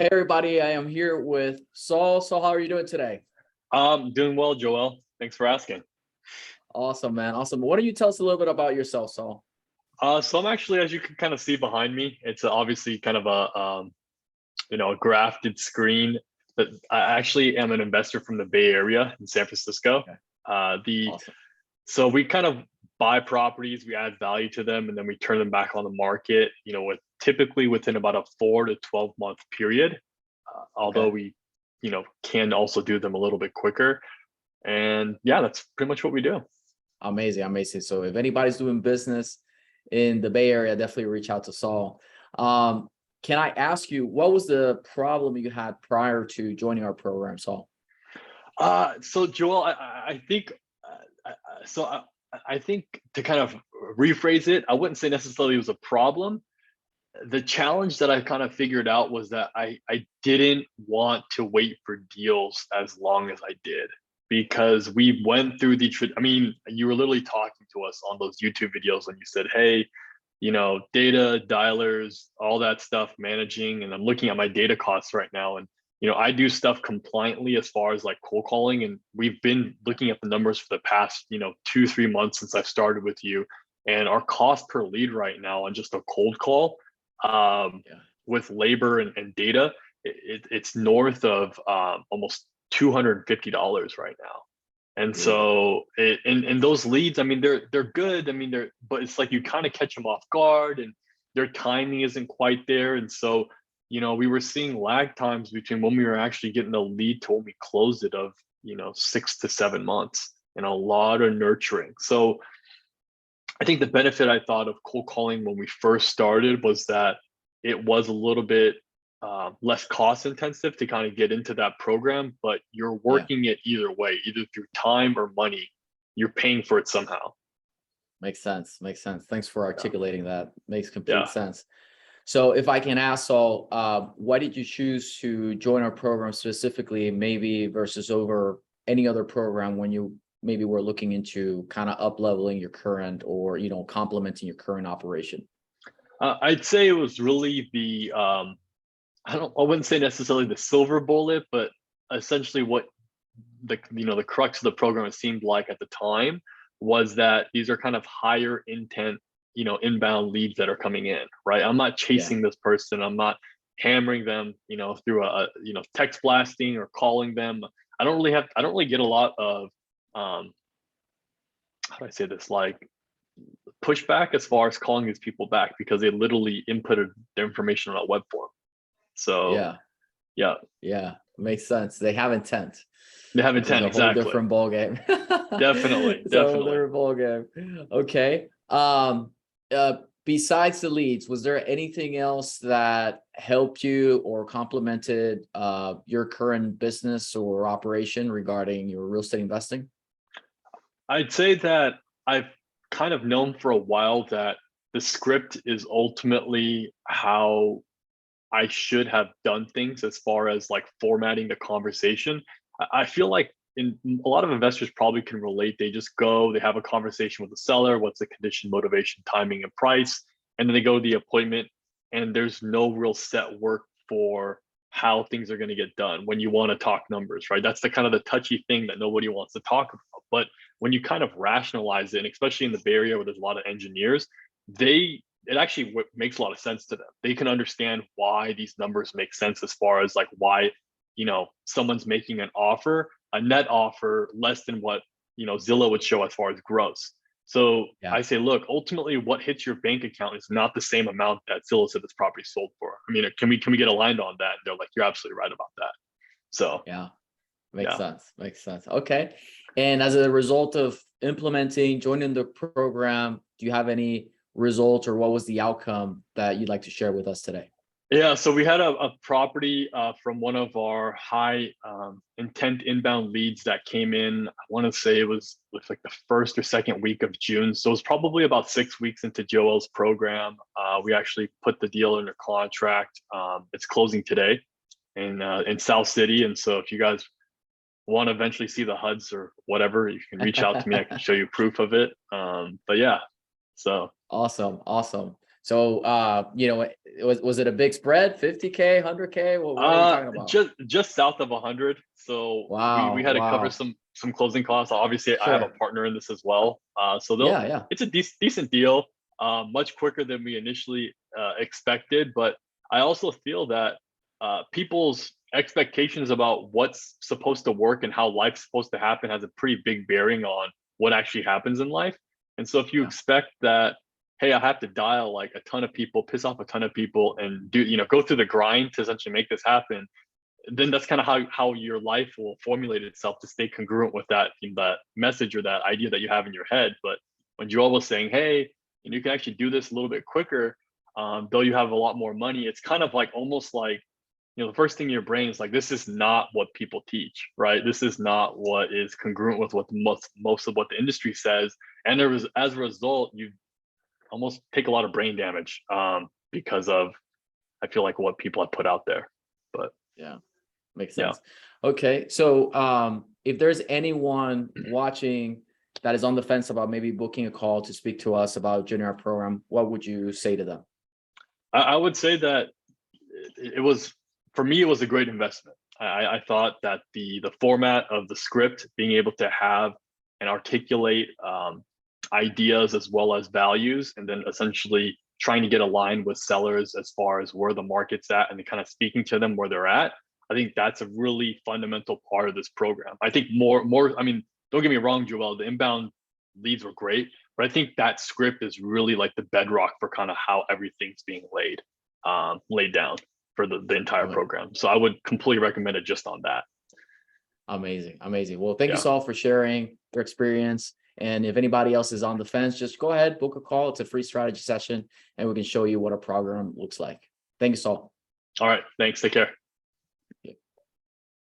Hey everybody, I am here with Saul. Saul, how are you doing today? Doing well, Joel. Thanks for asking. Awesome, man. Awesome. Why don't you tell us a little bit about yourself, Saul? So I'm actually, as you can kind of see behind me, it's obviously kind of a grafted screen. But I actually am an investor from the Bay Area in San Francisco. Okay, The awesome. So we kind of buy properties, we add value to them, and then we turn them back on the market. With typically within about a 4 to 12 month period. Although Okay, we, can also do them a little bit quicker. And yeah, that's pretty much what we do. amazing, amazing. So if anybody's doing business in the Bay Area, definitely reach out to Saul. Um, can I ask you, what was the problem you had prior to joining our program, Saul? So Joel, I think, uh, so I, I think to kind of rephrase it, I wouldn't say necessarily it was a problem. The challenge that I kind of figured out was that I didn't want to wait for deals as long as I did because we went through I mean, you were literally talking to us on those YouTube videos and you said, hey, data, dialers, all that stuff, managing, and I'm looking at my data costs right now. And, I do stuff compliantly as far as like cold calling. And we've been looking at the numbers for the past, 2, 3 months since I started with you. And our cost per lead right now on just a cold call Yeah, with labor and data, it's north of almost $250 right now. And ooh, so and those leads, I mean, they're good. I mean, but it's like you kind of catch them off guard and their timing isn't quite there. And so, we were seeing lag times between when we were actually getting the lead to when we closed it of, 6 to 7 months and a lot of nurturing. So I think the benefit I thought of cold calling when we first started was that it was a little bit less cost intensive to kind of get into that program, but you're yeah, working it either way, either through time or money. You're paying for it somehow. makes sense. Makes sense. Thanks for Yeah. articulating that. Makes complete Yeah. sense. So if I can ask Saul, why did you choose to join our program specifically, maybe versus over any other program when you maybe were looking into kind of up leveling your current or, complementing your current operation? I'd say it was really I wouldn't say necessarily the silver bullet, but essentially what the crux of the program it seemed like at the time was that these are kind of higher intent, inbound leads that are coming in, right? I'm not Yeah, chasing this person. I'm not hammering them, through text blasting or calling them. I don't really get a lot of, um, how do I say this? Like pushback as far as calling these people back because they literally inputted their information on a web form. So yeah, yeah, yeah. Makes sense. They have intent, they have which is intent. a whole Exactly. different ball game. Definitely. It's a whole Definitely. different ball game. Okay. Besides the leads, was there anything else that helped you or complemented your current business or operation regarding your real estate investing? I'd say that I've kind of known for a while that the script is ultimately how I should have done things as far as like formatting the conversation. I feel like in a lot of investors probably can relate. They just go, they have a conversation with the seller, what's the condition, motivation, timing, and price, and then they go to the appointment, and there's no real set work for how things are going to get done when you want to talk numbers, right? That's the kind of the touchy thing that nobody wants to talk about. But when you kind of rationalize it, and especially in the Bay Area where there's a lot of engineers, it actually makes a lot of sense to them. They can understand why these numbers make sense as far as like why, someone's making an offer, a net offer less than what, Zillow would show as far as gross. So Yeah. I say, look, ultimately what hits your bank account is not the same amount that Zillow said this property sold for. I mean, can we get aligned on that? And they're like, you're absolutely right about that. So Yeah. Makes yeah. sense. Makes sense. Okay. And as a result of implementing, joining the program, do you have any results or what was the outcome that you'd like to share with us today? Yeah, so we had a property from one of our high intent inbound leads that came in. I want to say it was like the first or second week of June. So it was probably about 6 weeks into Joel's program. We actually put the deal under contract. It's closing today in South City. And so if you guys want to eventually see the HUDs or whatever, you can reach out to me. I can show you proof of it. But yeah, so Awesome. Awesome. So, was it a big spread? 50K, 100K? What are we talking about? Just south of 100. So we Wow, had to cover wow. some closing costs. Obviously, I have a Sure. partner in this as well. So Yeah, yeah. it's a decent deal. Much quicker than we initially expected. But I also feel that people's expectations about what's supposed to work and how life's supposed to happen has a pretty big bearing on what actually happens in life. And so if you Yeah. expect that, hey, I have to dial like a ton of people, piss off a ton of people, and do, go through the grind to essentially make this happen, then that's kind of how your life will formulate itself to stay congruent with that message or that idea that you have in your head. But when Joel was saying, hey, you can actually do this a little bit quicker, though you have a lot more money, it's kind of like almost like, the first thing in your brain is like, this is not what people teach, right? This is not what is congruent with what most of what the industry says. And as a result, you almost take a lot of brain damage because of, I feel like, what people have put out there. But Yeah. Makes yeah. sense. Okay. So, if there's anyone watching that is on the fence about maybe booking a call to speak to us about junior program, what would you say to them? I would say that it was, for me, it was a great investment. I thought that the format of the script, being able to have and articulate ideas as well as values, and then essentially trying to get aligned with sellers as far as where the market's at, and then kind of speaking to them where they're at. I think that's a really fundamental part of this program. I think more, I mean, don't get me wrong, Joel, the inbound leads were great, but I think that script is really like the bedrock for kind of how everything's being laid down for the entire Ama- program. So I would completely recommend it just on that. Amazing. Amazing. Well, thank you, Yeah. Saul, for sharing your experience. And if anybody else is on the fence, just go ahead, book a call. It's a free strategy session, and we can show you what a program looks like. Thank you, Saul. All right. Thanks. Take care.